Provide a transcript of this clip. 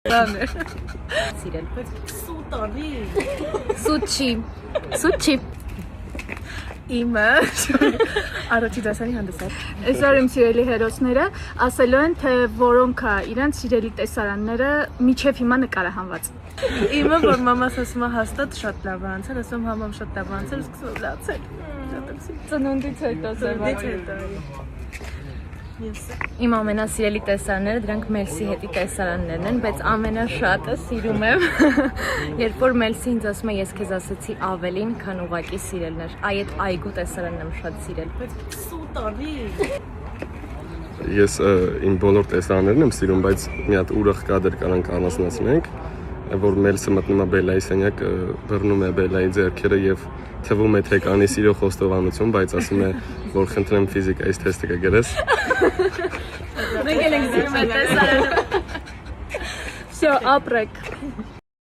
Սիրել։ Սուտանի։ Սուչի։ Իմը առաջի դասանի հանդեսած։ Այսօր իմ սիրելի հերոսները ասելու են, թե որոնք է իրենց սիրելի տեսարանները միջև հիմա նկարահանված։ Իմը, որ մամաս ասում է հաստատ շատ լավ անցել, ասում համամ շատ լավ անցել, սկսում լացել։ Ծնունդից հետո Իմ ամենասիրելի տեսարանները դրանք Մելսի հետի տեսարաններն են, բայց ամենաշատը սիրում եմ, երբ որ Մելսի ինձ ասում է ես քեզ ասեցի ավելին, քան ուղակի սիրելներ։ Այդ այգու տեսարանն եմ շատ սիրել։ Սուտանի։ Ես իմ բոլոր տեսարաններն եմ սիրում, բայց մի հատ ուրախ կադր կարանք առանձնացնենք, որ Մելսը մտնում է Բելայի սենյակ, բռնում է Բելայի ձեռքերը եւ թվում է թե կանի սիրո խոստովանություն, բայց ասում է, որ խնդրեմ ֆիզիկայից թեստը կգրես։ Մենք ենք սիրում այդ տեսարանը։ Всё, ապրեք։